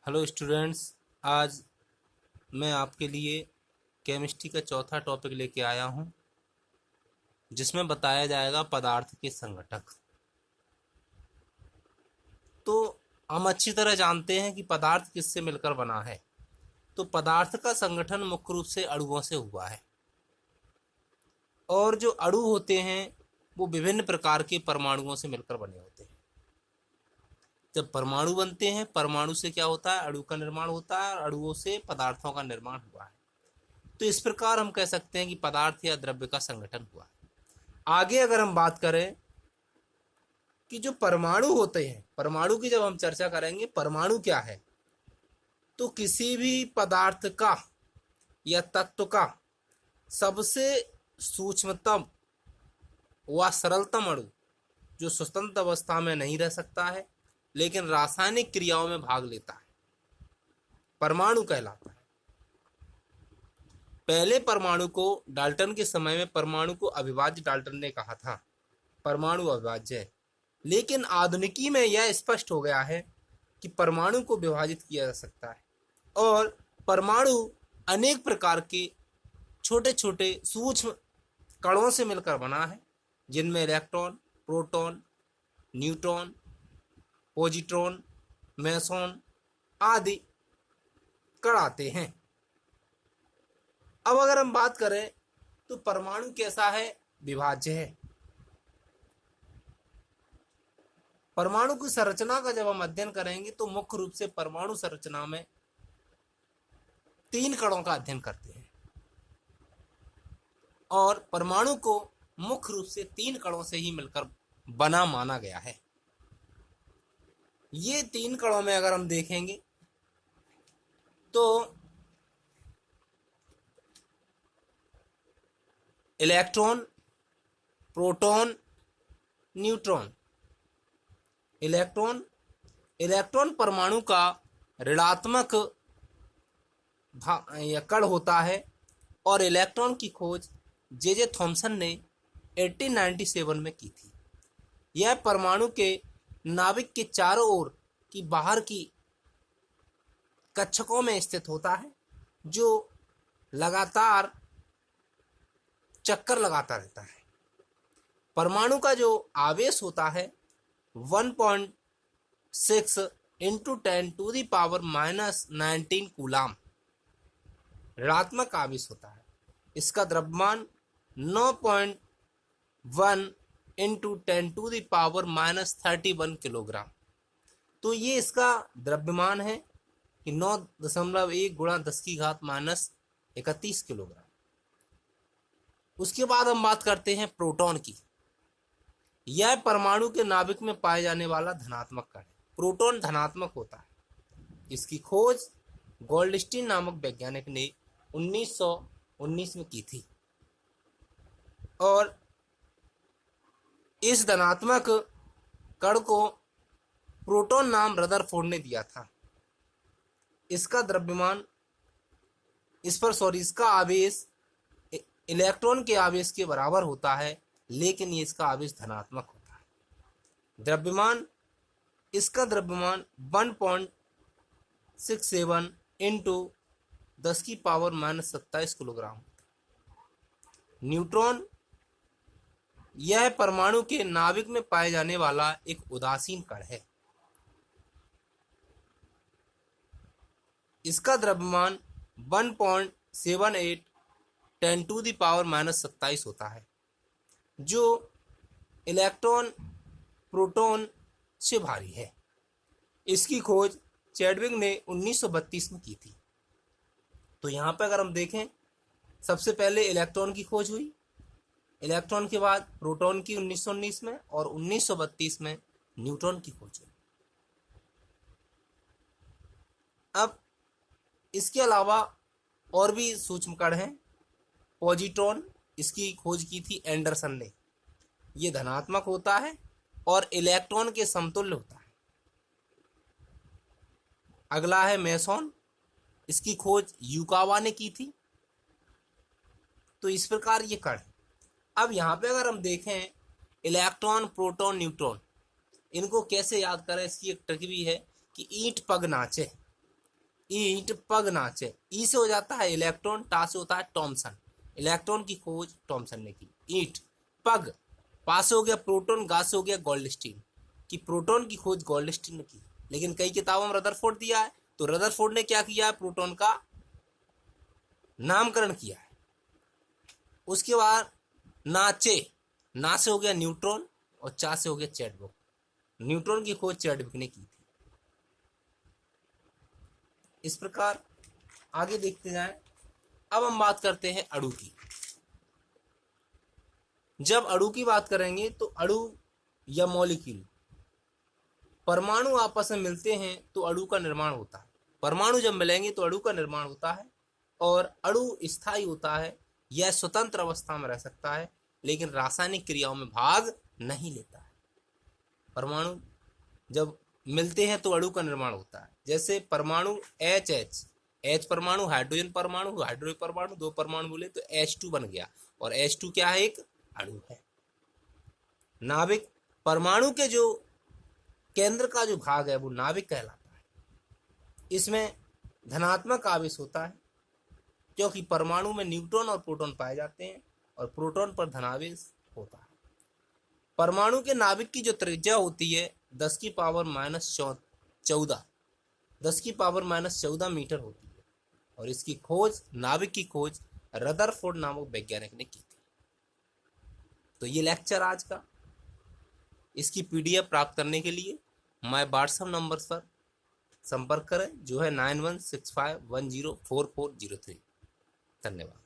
Hello students. आज मैं आपके लिए केमिस्ट्री का चौथा टॉपिक लेके आया हूँ, जिसमें बताया जाएगा पदार्थ के संघटक। तो हम अच्छी तरह जानते हैं कि पदार्थ किससे मिलकर बना है। तो पदार्थ का संगठन मुख्य रूप से अणुओं से हुआ है, और जो अणु होते हैं वो विभिन्न प्रकार के परमाणुओं से मिलकर बने होते हैं। जब परमाणु बनते हैं, परमाणु से क्या होता है, अणु का निर्माण होता है, और अणुओं से पदार्थों का निर्माण हुआ है। तो इस प्रकार हम कह सकते हैं कि पदार्थ या द्रव्य का संगठन हुआ है। आगे अगर हम बात करें कि जो परमाणु होते हैं, परमाणु की जब हम चर्चा करेंगे, परमाणु क्या है, तो किसी भी पदार्थ का या तत्व का सबसे सूक्ष्मतम व सरलतम अणु जो स्वतंत्र अवस्था में नहीं रह सकता है लेकिन रासायनिक क्रियाओं में भाग लेता है, परमाणु कहलाता है। पहले परमाणु को डाल्टन के समय में परमाणु को अविभाज्य डाल्टन ने कहा था, परमाणु अविभाज्य है। लेकिन आधुनिकी में यह स्पष्ट हो गया है कि परमाणु को विभाजित किया जा सकता है, और परमाणु अनेक प्रकार के छोटे छोटे सूक्ष्म कणों से मिलकर बना है, जिनमें electron, proton, neutron, positron, meson आदि कण आते हैं। अब अगर हम बात करें तो परमाणु कैसा है, विभाज्य है। परमाणु की संरचना का जब हम अध्ययन करेंगे तो मुख्य रूप से परमाणु संरचना में 3 कणों का अध्ययन करते हैं, और परमाणु को मुख्य रूप से 3 कणों से ही मिलकर बना माना गया है। ये 3 कणों में अगर हम देखेंगे तो इलेक्ट्रॉन, प्रोटॉन, न्यूट्रॉन। इलेक्ट्रॉन परमाणु का ऋणात्मक या कण होता है, और इलेक्ट्रॉन की खोज जे थॉमसन ने 1897 में की थी। यह परमाणु के नाभिक के चारों ओर की बाहर की कक्षकों में स्थित होता है, जो लगातार चक्कर लगाता रहता है। परमाणु का जो आवेश होता है 1.6 इंटू 10⁻⁻19 कूलाम ऋणात्मक आवेश होता है। इसका द्रव्यमान 9.1 इंटू 10⁻31 किलोग्राम। तो ये इसका द्रव्यमान है कि 9.1 गुणा 10⁻31 किलोग्राम। उसके बाद हम बात करते हैं प्रोटॉन की। यह परमाणु के नाभिक में पाए जाने वाला धनात्मक कण है। प्रोटॉन धनात्मक होता है। इसकी खोज गोल्डस्टीन नामक वैज्ञानिक ने 1919 में की थी, और इस धनात्मक कण को प्रोटॉन नाम रदरफोर्ड ने दिया था। इसका द्रव्यमान इसका आवेश इलेक्ट्रॉन के आवेश के बराबर होता है, लेकिन ये इसका आवेश धनात्मक होता है। इसका द्रव्यमान 1.67 इंटू 10⁻⁻27 किलोग्राम। न्यूट्रॉन यह परमाणु के नाभिक में पाए जाने वाला एक उदासीन कण है। इसका द्रव्यमान 1.78 10⁻⁻27 होता है, जो इलेक्ट्रॉन, प्रोटॉन से भारी है। इसकी खोज चैडविक ने 1932 में की थी। तो यहाँ पर अगर हम देखें, सबसे पहले इलेक्ट्रॉन की खोज हुई, इलेक्ट्रॉन के बाद प्रोटॉन की 1919 में, और 1932 में न्यूट्रॉन की खोज हुई। अब इसके अलावा और भी सूक्ष्म कण हैं। पॉजिट्रॉन, इसकी खोज की थी एंडरसन ने। ये धनात्मक होता है और इलेक्ट्रॉन के समतुल्य होता है। अगला है मेसॉन, इसकी खोज युकावा ने की थी। तो इस प्रकार ये कण है। अब यहाँ पे अगर हम देखें इलेक्ट्रॉन, प्रोटॉन, न्यूट्रॉन, इनको कैसे याद करें, इसकी एक ट्रिक भी है कि ईंट पग नाचे। ईंट पग नाचे। ई से हो जाता है इलेक्ट्रॉन, टा से होता है थॉमसन। इलेक्ट्रॉन की खोज थॉमसन ने की। ईंट पग, पास हो गया प्रोटॉन, गा से हो गया गोल्डस्टीन, कि प्रोटॉन की खोज गोल्डस्टीन ने की। लेकिन कई किताबों में रदरफोर्ड दिया है, तो रदरफोर्ड ने क्या किया है, प्रोटॉन का नामकरण किया है। उसके बाद नाचे, ना से हो गया न्यूट्रॉन और चा से हो गया चैडविक। न्यूट्रॉन की खोज चैडविक ने की थी। इस प्रकार आगे देखते जाएं। अब हम बात करते हैं अणु की। जब अणु की बात करेंगे तो अणु या मॉलिक्यूल, परमाणु आपस में मिलते हैं तो अणु का निर्माण होता है। परमाणु जब मिलेंगे तो अणु का निर्माण होता है, और अणु स्थायी होता है। यह स्वतंत्र अवस्था में रह सकता है, लेकिन रासायनिक क्रियाओं में भाग नहीं लेता है। परमाणु जब मिलते हैं तो अणु का निर्माण होता है। जैसे परमाणु एच एच, एच परमाणु, हाइड्रोजन परमाणु, हाइड्रोजन परमाणु, दो परमाणु बोले तो H2 बन गया, और H2 क्या है, एक अणु है। नाभिक, परमाणु के जो केंद्र का जो भाग है वो नाभिक कहलाता है। इसमें धनात्मक आवेश होता है, क्योंकि परमाणु में न्यूट्रॉन और प्रोटॉन पाए जाते हैं, और प्रोटॉन पर धनावेश होता है। परमाणु के नाभिक की जो त्रिज्या होती है 10 की पावर -14, 10 की पावर -14 मीटर होती है, और इसकी खोज, नाभिक की खोज रदरफोर्ड नामक वैज्ञानिक ने की थी। तो ये लेक्चर आज का। इसकी PDF प्राप्त करने के लिए हमारे व्हाट्सएप नंबर पर संपर्क करें, जो है 9165104403। धन्यवाद।